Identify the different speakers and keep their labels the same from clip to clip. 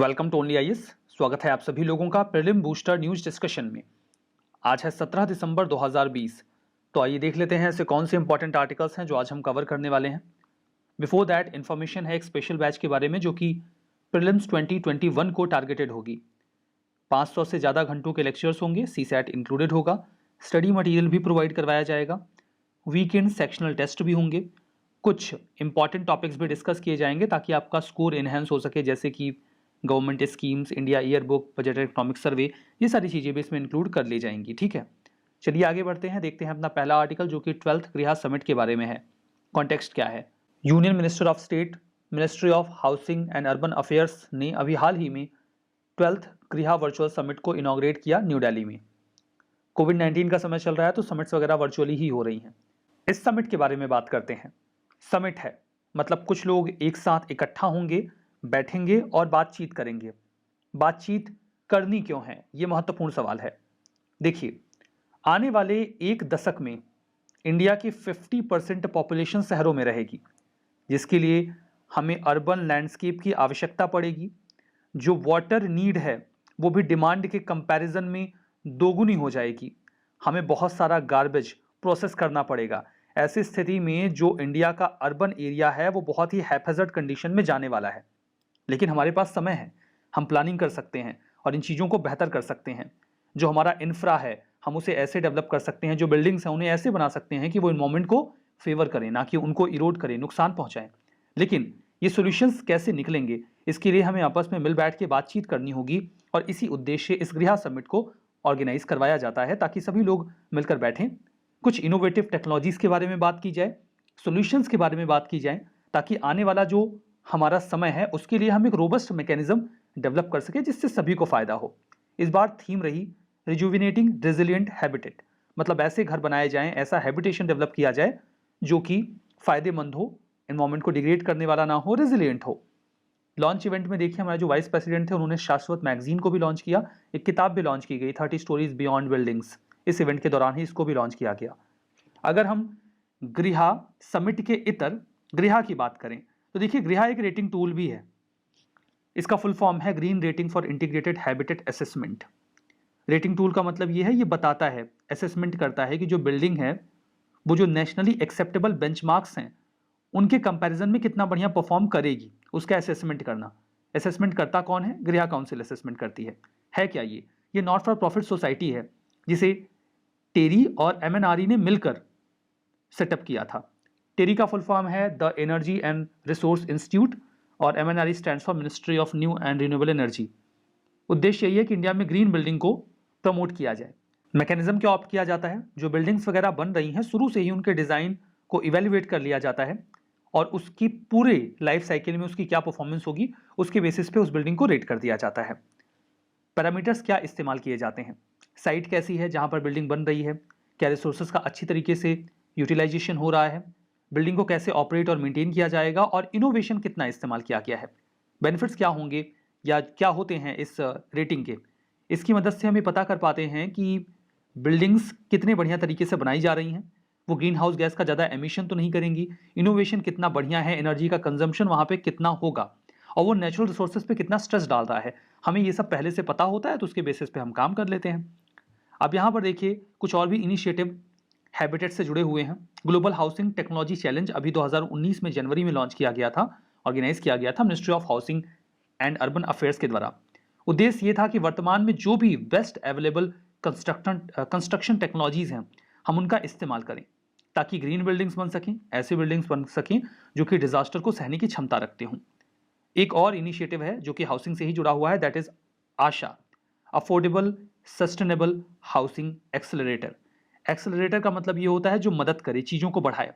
Speaker 1: Welcome to only IAS. स्वागत है आप सभी लोगों का प्रीलिम बूस्टर न्यूज डिस्कशन में। आज है 17 दिसंबर 2020। तो आइए देख लेते हैं ऐसे कौन से इंपॉर्टेंट आर्टिकल्स हैं जो आज हम कवर करने वाले हैं। बिफोर दैट इन्फॉर्मेशन है एक स्पेशल बैच के बारे में जो कि प्रीलिम्स 2021 को टारगेटेड होगी। 500 से ज़्यादा घंटों के लेक्चर्स होंगे, सीसैट इंक्लूडेड होगा, स्टडी मटेरियल भी प्रोवाइड करवाया जाएगा, वीकेंड सेक्शनल टेस्ट भी होंगे, कुछ इंपॉर्टेंट टॉपिक्स भी डिस्कस किए जाएंगे ताकि आपका स्कोर इन्हेंस हो सके, जैसे कि government schemes, India year book, budget economic survey, ये सारी चीज़ें भी इसमें इंक्लूड कर ली जाएंगी। ठीक है, चलिए आगे बढ़ते हैं, देखते हैं अपना पहला आर्टिकल जो कि 12th गृह समिट के बारे में है। कॉन्टेक्स्ट क्या है? Union minister of state, ministry of housing and urban affairs ने अभी हाल ही में 12th गृह वर्चुअल समिट को इनॉग्रेट किया न्यू दिल्ली में। कोविड-19 का समय चल रहा है तो समिट्स वगैरह वर्चुअली ही हो रही हैं। इस समिट के बारे में बात करते हैं। समिट है मतलब कुछ लोग एक साथ इकट्ठा होंगे, बैठेंगे और बातचीत करेंगे। बातचीत करनी क्यों है, यह महत्वपूर्ण सवाल है। देखिए, आने वाले एक दशक में इंडिया की 50% पॉपुलेशन शहरों में रहेगी, जिसके लिए हमें अर्बन लैंडस्केप की आवश्यकता पड़ेगी। जो वाटर नीड है वो भी डिमांड के कंपैरिजन में दोगुनी हो जाएगी। हमें बहुत सारा गार्बेज प्रोसेस करना पड़ेगा। ऐसी स्थिति में जो इंडिया का अर्बन एरिया है वो बहुत ही हैफेजर्ड कंडीशन में जाने वाला है। लेकिन हमारे पास समय है, हम प्लानिंग कर सकते हैं और इन चीज़ों को बेहतर कर सकते हैं। जो हमारा इंफ्रा है हम उसे ऐसे डेवलप कर सकते हैं, जो बिल्डिंग्स हैं उन्हें ऐसे बना सकते हैं कि वो इन्वायरमेंट को फेवर करें, ना कि उनको इरोड करें, नुकसान पहुंचाएं। लेकिन ये सॉल्यूशंस कैसे निकलेंगे, इसके लिए हमें आपस में मिल बैठ के बातचीत करनी होगी और इसी उद्देश्य इस गृह समिट को ऑर्गेनाइज करवाया जाता है ताकि सभी लोग मिलकर बैठें, कुछ इनोवेटिव टेक्नोलॉजीज के बारे में बात की जाए, सॉल्यूशंस के बारे में बात की जाए, ताकि आने वाला जो हमारा समय है उसके लिए हम एक रोबस्ट मैकेनिज्म डेवलप कर सके जिससे सभी को फायदा हो। इस बार थीम रही रिजुविनेटिंग रेजिलिएंट हैबिटेट, मतलब ऐसे घर बनाए जाएं, ऐसा हैबिटेशन डेवलप किया जाए जो कि फायदेमंद हो, एनवायरमेंट को डिग्रेड करने वाला ना हो, रेजिलिएंट हो। लॉन्च इवेंट में देखिए हमारे जो वाइस प्रेसिडेंट थे उन्होंने शाश्वत मैगजीन को भी लॉन्च किया, एक किताब भी लॉन्च की गई 30 स्टोरीज बियॉन्ड बिल्डिंग्स। इस इवेंट के दौरान ही इसको भी लॉन्च किया गया। अगर हम गृह समिट के इतर गृह की बात करें तो देखिए गृह एक रेटिंग टूल भी है। इसका फुल फॉर्म है green rating for integrated habitat assessment. Rating tool का मतलब यह है, ये बताता है, असेसमेंट करता है कि जो बिल्डिंग है वो जो नेशनली एक्सेप्टेबल बेंचमार्क्स हैं उनके कंपैरिजन में कितना बढ़िया परफॉर्म करेगी, उसका असेसमेंट करना। असेसमेंट करता कौन है? गृह काउंसिल असेसमेंट करती है क्या ये नॉट फॉर प्रॉफिट सोसाइटी है जिसे टेरी और एमएनआरई ने मिलकर सेटअप किया था। टेरी का फुल फॉर्म है the energy and resource institute और MNRE stands for ministry of new and renewable energy. उद्देश्य यही है कि इंडिया में ग्रीन बिल्डिंग को प्रमोट किया जाए। मैकेनिज्म क्या ऑप्ट किया जाता है? जो बिल्डिंग्स वगैरह बन रही हैं शुरू से ही उनके डिजाइन को इवेल्युएट कर लिया जाता है और उसकी पूरे लाइफ साइकिल में उसकी क्या परफॉर्मेंस होगी उसके बेसिस पे उस बिल्डिंग को रेट कर दिया जाता है। पैरामीटर्स क्या इस्तेमाल किए जाते हैं? साइट कैसी है जहां पर बिल्डिंग बन रही है, क्या रिसोर्सेज का अच्छी तरीके से यूटिलाइजेशन हो रहा है, बिल्डिंग को कैसे ऑपरेट और मेंटेन किया जाएगा और इनोवेशन कितना इस्तेमाल किया गया है, बेनिफिट्स क्या होंगे या क्या होते हैं इस रेटिंग के। इसकी मदद से हमें पता कर पाते हैं कि बिल्डिंग्स कितने बढ़िया तरीके से बनाई जा रही हैं, वो ग्रीन हाउस गैस का ज़्यादा एमिशन तो नहीं करेंगी, इनोवेशन कितना बढ़िया है, एनर्जी का कंजम्पशन वहाँ पे कितना होगा और वो नेचुरल रिसोर्सेज पे कितना स्ट्रेस डाल रहा है। हमें ये सब पहले से पता होता है तो उसके बेसिस पे हम काम कर लेते हैं। अब यहाँ पर देखिए कुछ और भी इनिशिएटिव हैबिटेट से जुड़े हुए हैं। ग्लोबल हाउसिंग टेक्नोलॉजी चैलेंज अभी 2019 में जनवरी में लॉन्च किया गया था, ऑर्गेनाइज किया गया था ministry of housing and urban affairs के द्वारा। उद्देश्य ये था कि वर्तमान में जो भी बेस्ट अवेलेबल कंस्ट्रक्शन टेक्नोलॉजीज हैं हम उनका इस्तेमाल करें ताकि ग्रीन बिल्डिंग्स बन सकें, ऐसे बिल्डिंग्स बन सकें जो कि डिजास्टर को सहने की क्षमता रखते हों। एक और इनिशिएटिव है जो कि हाउसिंग से ही जुड़ा हुआ है, that is Asha, affordable sustainable housing accelerator. Accelerator का मतलब ये होता है जो मदद करे, चीज़ों को बढ़ाए।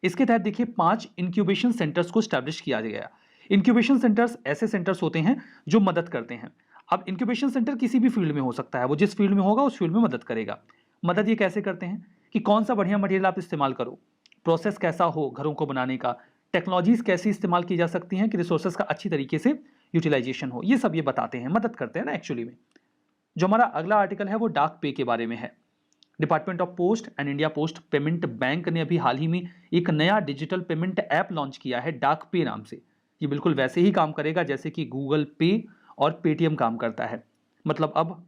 Speaker 1: इसके तहत देखिए 5 इंक्यूबेशन सेंटर्स को स्टैब्लिश किया गया। इंक्यूबेशन सेंटर्स ऐसे सेंटर्स होते हैं जो मदद करते हैं। अब इंक्यूबेशन सेंटर किसी भी फील्ड में हो सकता है, वो जिस फील्ड में होगा उस फील्ड में मदद करेगा। मदद ये कैसे करते हैं कि कौन सा बढ़िया मटेरियल आप इस्तेमाल करो, प्रोसेस कैसा हो घरों को बनाने का, टेक्नोलॉजीज कैसी इस्तेमाल की जा सकती हैं कि रिसोर्सेज का अच्छी तरीके से यूटिलाइजेशन हो, ये सब ये बताते हैं, मदद करते हैं ना एक्चुअली में। जो हमारा अगला आर्टिकल है वो डाक पे के बारे में है। Department of post and India post payment bank ने अभी हाल ही में एक नया डिजिटल पेमेंट ऐप लॉन्च किया है डाक पे नाम से। ये बिल्कुल वैसे ही काम करेगा जैसे कि गूगल पे और पेटीएम काम करता है। मतलब अब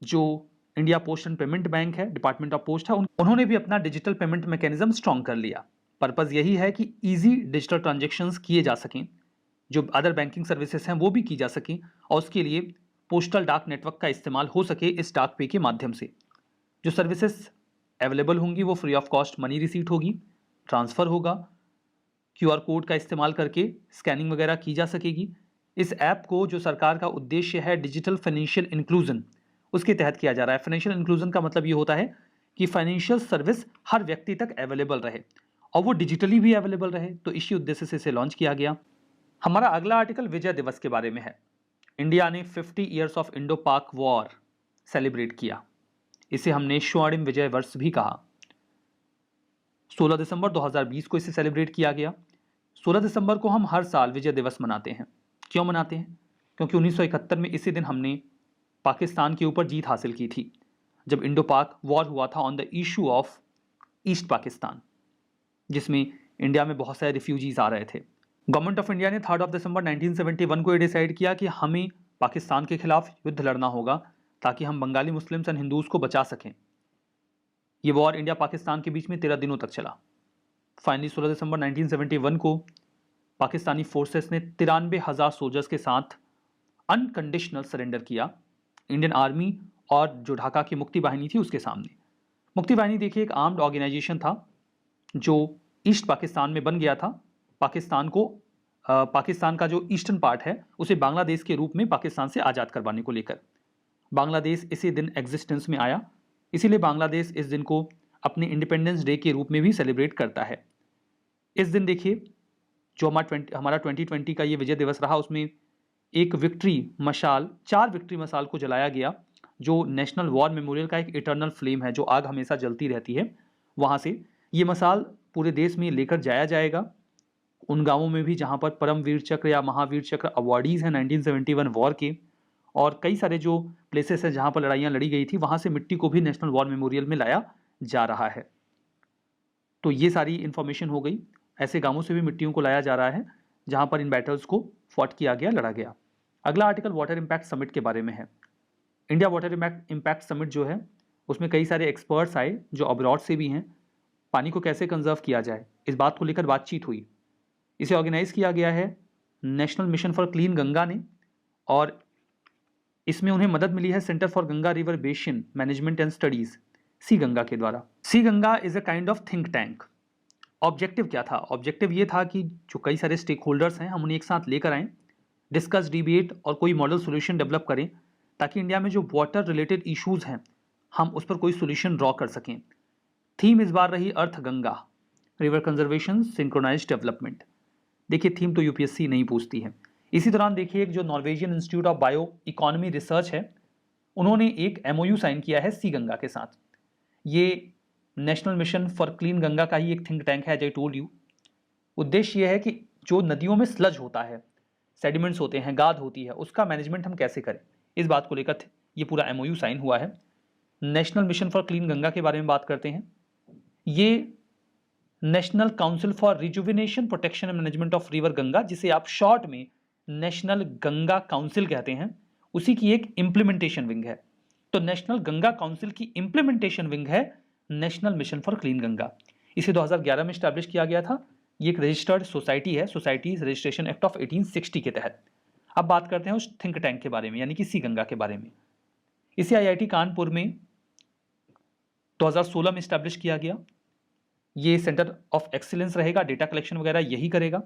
Speaker 1: जो India post and payment bank है, डिपार्टमेंट ऑफ पोस्ट है, उन्होंने भी अपना डिजिटल पेमेंट मैकेनिज्म स्ट्रॉन्ग कर लिया। पर्पस यही है कि इजी डिजिटल ट्रांजेक्शन्स किए जा सकें, जो अदर बैंकिंग सर्विसेज हैं वो भी की जा सकें, और उसके लिए पोस्टल डाक नेटवर्क का इस्तेमाल हो सके इस डाक पे के माध्यम से। जो सर्विसेज अवेलेबल होंगी वो free of cost money receipt होगी, ट्रांसफ़र होगा, क्यूआर कोड का इस्तेमाल करके स्कैनिंग वगैरह की जा सकेगी। इस ऐप को जो सरकार का उद्देश्य है डिजिटल फाइनेंशियल इंक्लूजन, उसके तहत किया जा रहा है। फाइनेंशियल इंक्लूजन का मतलब ये होता है कि फाइनेंशियल सर्विस हर व्यक्ति तक अवेलेबल रहे और वो डिजिटली भी अवेलेबल रहे, तो इसी उद्देश्य से इसे लॉन्च किया गया। हमारा अगला आर्टिकल विजय दिवस के बारे में है। इंडिया ने 50 ईयर्स ऑफ इंडो पाक वॉर सेलिब्रेट किया। इसे हमने स्वर्णिम विजय वर्ष भी कहा। 16 दिसंबर 2020 को इसे सेलिब्रेट किया गया। 16 दिसंबर को हम हर साल विजय दिवस मनाते हैं। क्यों मनाते हैं? क्योंकि 1971 में इसी दिन हमने पाकिस्तान के ऊपर जीत हासिल की थी, जब इंडो पाक वॉर हुआ था on the issue of east Pakistan, जिसमें इंडिया में बहुत सारे रिफ्यूजीज आ रहे थे। गवर्नमेंट ऑफ इंडिया ने 3 दिसंबर 1971 को ये डिसाइड किया कि हमें पाकिस्तान के खिलाफ युद्ध लड़ना होगा ताकि हम बंगाली मुस्लिम्स एंड हिंदूज को बचा सकें। ये वॉर इंडिया पाकिस्तान के बीच में 13 दिनों तक चला। फाइनली 16 दिसंबर 1971 को पाकिस्तानी फोर्सेस ने 93,000 सोल्जर्स के साथ अनकंडीशनल सरेंडर किया इंडियन आर्मी और जो ढाका की मुक्ति वाहिनी थी उसके सामने। मुक्ति वाहिनी देखिए एक आर्म्ड ऑर्गेनाइजेशन था जो ईस्ट पाकिस्तान में बन गया था। पाकिस्तान का जो ईस्टर्न पार्ट है उसे बांग्लादेश के रूप में पाकिस्तान से आज़ाद करवाने को लेकर बांग्लादेश इसी दिन एग्जिस्टेंस में आया। इसीलिए बांग्लादेश इस दिन को अपने इंडिपेंडेंस डे के रूप में भी सेलिब्रेट करता है। इस दिन देखिए जो हमारा 2020 का ये विजय दिवस रहा, उसमें एक विक्ट्री मशाल, 4 विक्ट्री मशाल को जलाया गया, जो नेशनल वॉर मेमोरियल का एक इटर्नल फ्लेम है, जो आग हमेशा जलती रहती है। वहाँ से ये मशाल पूरे देश में लेकर जाया जाएगा, उन गांवों में भी जहाँ पर परमवीर चक्र या महावीर चक्र अवार्डीज़ हैं 1971 वॉर के, और कई सारे जो प्लेसेस हैं जहाँ पर लड़ाइयाँ लड़ी गई थी, वहाँ से मिट्टी को भी नेशनल वॉर मेमोरियल में लाया जा रहा है। तो ये सारी इन्फॉर्मेशन हो गई। ऐसे गांवों से भी मिट्टियों को लाया जा रहा है जहाँ पर इन बैटल्स को फॉट किया गया, लड़ा गया। अगला आर्टिकल वाटर इम्पैक्ट समिट के बारे में है। इंडिया वाटर इम्पैक्ट समिट जो है उसमें कई सारे एक्सपर्ट्स आए जो अब्रॉड से भी हैं। पानी को कैसे कंजर्व किया जाए, इस बात को लेकर बातचीत हुई। इसे ऑर्गेनाइज किया गया है national mission for clean Ganga ने, और इसमें उन्हें मदद मिली है centre for Ganga river basin management and studies, C Ganga के द्वारा। C Ganga is a kind of think tank. Objective क्या था? ऑब्जेक्टिव ये था कि जो कई सारे स्टेक होल्डर्स हैं हम उन्हें एक साथ लेकर आएँ, डिस्कस, डिबेट और कोई मॉडल सोल्यूशन डेवलप करें, ताकि इंडिया में जो वाटर रिलेटेड इश्यूज़ हैं हम उस पर कोई सोल्यूशन ड्रॉ कर सकें। थीम इस बार रही Arth Ganga, river conservation, synchronised development. देखिए थीम तो यूपीएससी नहीं पूछती है। इसी दौरान देखिए एक जो Norwegian institute of bio economy research है, उन्होंने एक एमओयू साइन किया है सी गंगा के साथ। ये national mission for clean Ganga का ही एक थिंक टैंक है, एज आई टोल्ड यू। उद्देश्य यह है कि जो नदियों में स्लज होता है, सेडिमेंट्स होते हैं, गाद होती है, उसका मैनेजमेंट हम कैसे करें, इस बात को लेकर ये पूरा एमओयू साइन हुआ है। National mission for clean Ganga के बारे में बात करते हैं। ये national council for rejuvenation, protection and management of river Ganga, जिसे आप शॉर्ट में नेशनल गंगा काउंसिल कहते हैं, उसी की एक इम्प्लीमेंटेशन विंग है। तो नेशनल गंगा काउंसिल की इम्प्लीमेंटेशन विंग है national mission for clean Ganga. इसे 2011 में स्टैब्लिश किया गया था। ये एक रजिस्टर्ड सोसाइटी है, सोसाइटीज रजिस्ट्रेशन एक्ट ऑफ 1860 के तहत। अब बात करते हैं उस थिंक टैंक के बारे में, यानी कि सी गंगा के बारे में। इसे आईआईटी कानपुर में 2016 में स्टैब्लिश किया गया। ये सेंटर ऑफ एक्सीलेंस रहेगा, डेटा कलेक्शन वगैरह यही करेगा,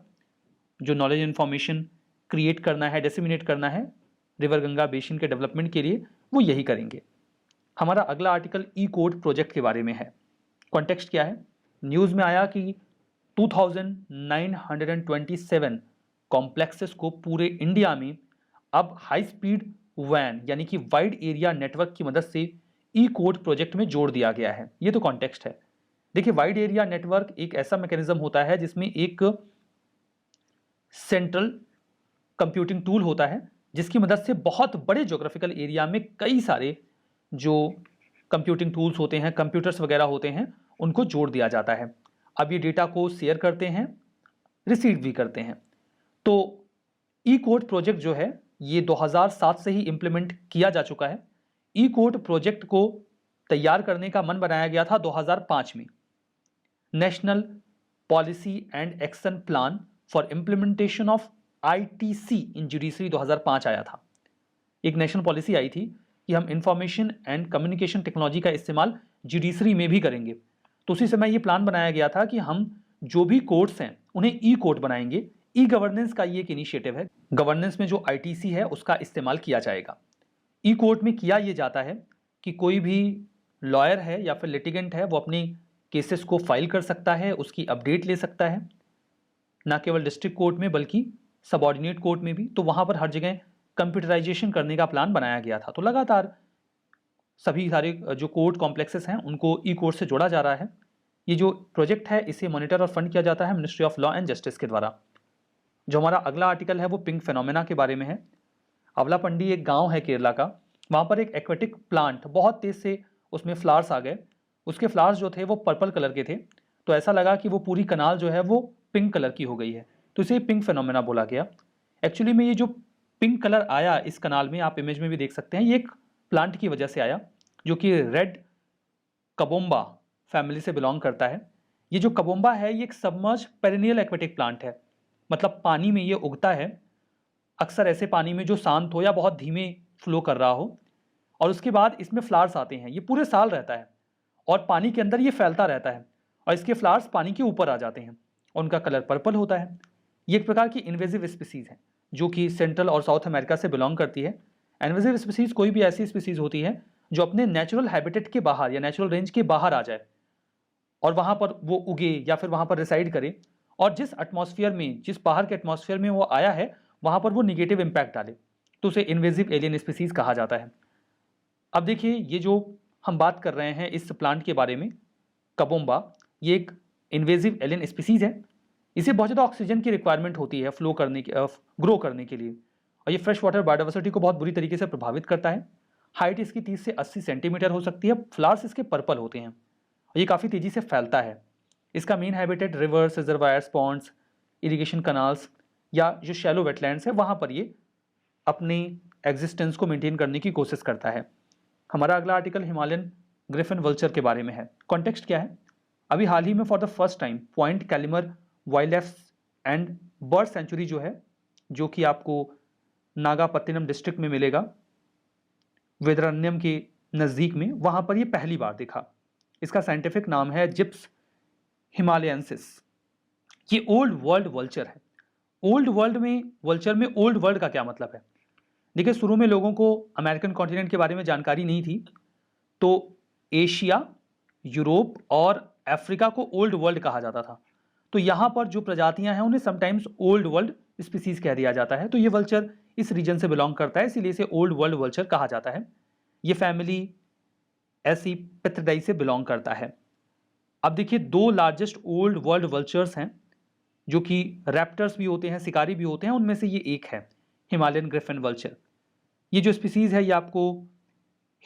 Speaker 1: जो नॉलेज इन्फॉर्मेशन क्रिएट करना है, डिसेमिनेट करना है रिवर गंगा बेसिन के डेवलपमेंट के लिए, वो यही करेंगे। हमारा अगला आर्टिकल ई कोड प्रोजेक्ट के बारे में है। कॉन्टेक्स्ट क्या है? न्यूज़ में आया कि 2927 कॉम्प्लेक्सेस को पूरे इंडिया में अब हाई स्पीड वैन यानी कि वाइड एरिया नेटवर्क की मदद से ई कोड प्रोजेक्ट में जोड़ दिया गया है। ये तो कॉन्टेक्स्ट है। देखिए वाइड एरिया नेटवर्क एक ऐसा मैकेनिज्म होता है जिसमें एक सेंट्रल कंप्यूटिंग टूल होता है, जिसकी मदद से बहुत बड़े ज्योग्राफिकल एरिया में कई सारे जो कंप्यूटिंग टूल्स होते हैं, कंप्यूटर्स वगैरह होते हैं, उनको जोड़ दिया जाता है। अब ये डेटा को शेयर करते हैं, रिसीव भी करते हैं। तो ई कोड प्रोजेक्ट जो है ये 2007 से ही इम्प्लीमेंट किया जा चुका है। ई कोर्ट प्रोजेक्ट को तैयार करने का मन बनाया गया था 2005 में। National policy and action plan for implementation of ITC in judiciary 2005 आया था। एक नेशनल पॉलिसी आई थी कि हम इंफॉर्मेशन एंड कम्युनिकेशन टेक्नोलॉजी का इस्तेमाल जुडिशरी में भी करेंगे। तो उसी समय ये प्लान बनाया गया था कि हम जो भी कोर्ट्स हैं उन्हें ई कोर्ट बनाएंगे। ई गवर्नेंस का ये एक इनिशिएटिव है। गवर्नेंस में जो आईटीसी है उसका इस्तेमाल किया जाएगा। ई कोर्ट में किया ये जाता है कि कोई भी लॉयर है या फिर लिटिगेंट है वो अपनी केसेस को फाइल कर सकता है, उसकी अपडेट ले सकता है, ना केवल डिस्ट्रिक्ट कोर्ट में बल्कि सबऑर्डिनेट कोर्ट में भी। तो वहाँ पर हर जगह कंप्यूटराइजेशन करने का प्लान बनाया गया था। तो लगातार सभी सारे जो कोर्ट कॉम्प्लेक्सेस हैं उनको ई कोर्ट से जोड़ा जा रहा है। ये जो प्रोजेक्ट है इसे मॉनिटर और फंड किया जाता है ministry of law and justice के द्वारा। जो हमारा अगला आर्टिकल है वो पिंक फेनोमेना के बारे में है। अवलापंडी एक गांव है केरला का, वहाँ पर एक एक्वेटिक प्लांट बहुत तेज से उसमें फ्लावर्स आ गए। उसके फ्लावर्स जो थे वो पर्पल कलर के थे, तो ऐसा लगा कि वो पूरी कनाल जो है वो पिंक कलर की हो गई है, तो इसे पिंक फेनोमेना बोला गया। एक्चुअली में ये जो पिंक कलर आया इस कनाल में, आप इमेज में भी देख सकते हैं, ये एक प्लांट की वजह से आया जो कि रेड कबोम्बा फैमिली से बिलोंग करता है। ये जो कबोम्बा है ये एक सबमर्ज पेरिनियल एक्वेटिक प्लांट है, मतलब पानी में ये उगता है। अक्सर ऐसे पानी में जो शांत हो या बहुत धीमे फ्लो कर रहा हो, और उसके बाद इसमें फ्लावर्स आते हैं। ये पूरे साल रहता है और पानी के अंदर ये फैलता रहता है और इसके फ्लावर्स पानी के ऊपर आ जाते हैं और उनका कलर पर्पल होता है। ये एक प्रकार की इन्वेजिव स्पीसीज है जो कि सेंट्रल और साउथ अमेरिका से बिलोंग करती है। इन्वेजिव स्पीसीज कोई भी ऐसी स्पीसीज होती है जो अपने नेचुरल हैबिटेट के बाहर या नेचुरल रेंज के बाहर आ जाए और वहाँ पर वो उगे या फिर वहाँ पर रिसाइड करे, और जिस एटमॉस्फेयर में, जिस बाहर के एटमॉस्फेयर में वो आया है वहाँ पर वो निगेटिव इम्पैक्ट डाले, तो उसे इन्वेजिव एलियन स्पीसीज कहा जाता है। अब देखिए, ये जो हम बात कर रहे हैं इस प्लांट के बारे में, कबोम्बा, ये एक इन्वेजिव एलियन स्पीसीज है। इसे बहुत ज़्यादा ऑक्सीजन की रिक्वायरमेंट होती है फ्लो करने के, ग्रो करने के लिए, और ये फ्रेश वाटर बायोडाइवर्सिटी को बहुत बुरी तरीके से प्रभावित करता है। हाइट इसकी 30 से 80 सेंटीमीटर हो सकती है। फ्लावर्स इसके पर्पल होते हैं और ये काफ़ी तेज़ी से फैलता है। इसका main habitat rivers, reservoirs, ponds, irrigation canals या जो शैलो वेटलैंड्स है वहाँ पर ये अपनी एग्जिस्टेंस को मेंटेन करने की कोशिश करता है। हमारा अगला आर्टिकल हिमालयन ग्रिफिन वल्चर के बारे में है। कॉन्टेक्स्ट क्या है? अभी हाल ही में for the first time Point Calimere wildlife and bird sanctuary जो है, जो कि आपको नागापत्तिनम डिस्ट्रिक्ट में मिलेगा, वेदरण्यम के नज़दीक में, वहाँ पर ये पहली बार दिखा। इसका साइंटिफिक नाम है जिप्स हिमालयंसिस। ये ओल्ड वर्ल्ड वल्चर है। ओल्ड वर्ल्ड में, वल्चर में ओल्ड वर्ल्ड का क्या मतलब है? देखिए, शुरू में लोगों को अमेरिकन कॉन्टिनेंट के बारे में जानकारी नहीं थी, तो एशिया, यूरोप और अफ्रीका को ओल्ड वर्ल्ड कहा जाता था। तो यहाँ पर जो प्रजातियां हैं उन्हें समटाइम्स ओल्ड वर्ल्ड स्पीसीज कह दिया जाता है। तो ये वल्चर इस रीजन से बिलोंग करता है, इसीलिए इसे ओल्ड वर्ल्ड वल्चर कहा जाता है। ये फैमिली एसिपिथ्रिडाई से बिलोंग करता है। अब देखिए, दो लार्जेस्ट ओल्ड वर्ल्ड वल्चर्स हैं जो कि रैप्टर्स भी होते हैं, शिकारी भी होते हैं, उनमें से ये एक है हिमालयन ग्रिफिन वल्चर। ये जो स्पीसीज है ये आपको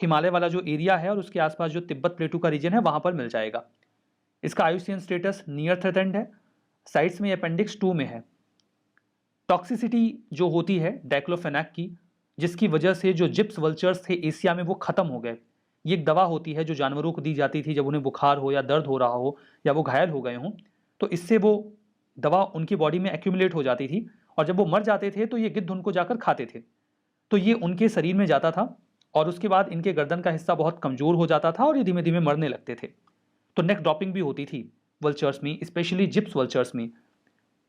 Speaker 1: हिमालय वाला जो एरिया है और उसके आसपास जो तिब्बत प्लेटू का रीजन है वहाँ पर मिल जाएगा। इसका आईयूसीएन स्टेटस नियर थ्रेटेंड है। साइट्स में अपेंडिक्स 2 में है। टॉक्सिसिटी जो होती है डाइक्लोफेनाक की, जिसकी वजह से जो जिप्स वल्चर्स थे एशिया में वो खत्म हो गए। ये एक दवा होती है जो जानवरों को दी जाती थी जब उन्हें बुखार हो या दर्द हो रहा हो या वो घायल हो गए हों, तो इससे वो दवा उनकी बॉडी में एक्यूमुलेट हो जाती थी और जब वो मर जाते थे तो ये गिद्ध उनको जाकर खाते थे। तो ये उनके शरीर में जाता था और उसके बाद इनके गर्दन का हिस्सा बहुत कमज़ोर हो जाता था और ये धीमे धीमे मरने लगते थे। तो नेक ड्रॉपिंग भी होती थी वल्चर्स में, स्पेशली जिप्स वल्चर्स में।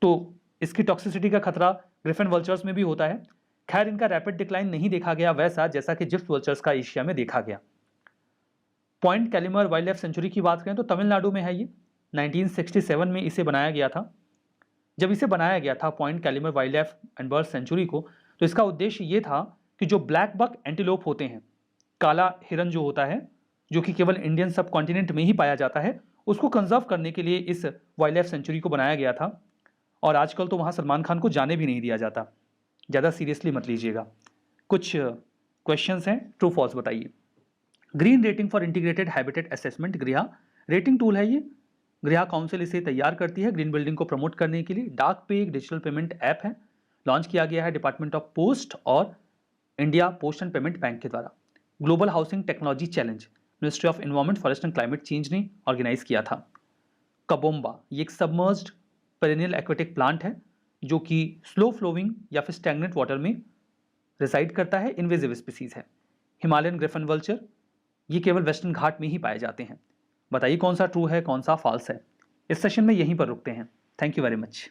Speaker 1: तो इसकी टॉक्सिसिटी का खतरा ग्रिफिन वल्चर्स में भी होता है। खैर, इनका रैपिड डिक्लाइन नहीं देखा गया वैसा जैसा कि जिप्स वल्चर्स का एशिया में देखा गया। Point Calimere wild life sanctuary की बात करें तो तमिलनाडु में है ये। 1967 में इसे बनाया गया था। जब इसे बनाया गया था Point Calimere wildlife and bird sanctuary को, तो इसका उद्देश्य ये था कि जो ब्लैक बक एंटीलोप होते हैं, काला हिरन जो होता है, जो कि केवल इंडियन सब कॉन्टिनेंट में ही पाया जाता है, उसको कंजर्व करने के लिए इस वाइल्ड लाइफ सेंचुरी को बनाया गया था। और आजकल तो वहाँ सलमान खान को जाने भी नहीं दिया जाता, ज़्यादा सीरियसली मत लीजिएगा। कुछ क्वेश्चंस हैं, ट्रू फॉल्स बताइए। Green rating for integrated habitat assessment, गृहा रेटिंग टूल है ये। गृहा काउंसिल इसे तैयार करती है ग्रीन बिल्डिंग को प्रमोट करने के लिए। डाक पे एक डिजिटल पेमेंट ऐप है लॉन्च किया गया है डिपार्टमेंट ऑफ पोस्ट और India post and payment bank के द्वारा। Global housing technology challenge ministry of environment forest and climate change ने ऑर्गेनाइज किया था। कबोम्बा ये एक सबमर्ज्ड पेरेनियल एक्वेटिक प्लांट है जो कि स्लो फ्लोइंग या फिर स्टैग्नेंट वाटर में रिसाइड करता है, इन्वेजिव स्पीसीज है। हिमालयन ग्रिफन वल्चर ये केवल वेस्टर्न घाट में ही पाए जाते हैं। बताइए कौन सा ट्रू है, कौन सा फॉल्स है। इस सेशन में यहीं पर रुकते हैं। Thank you very much.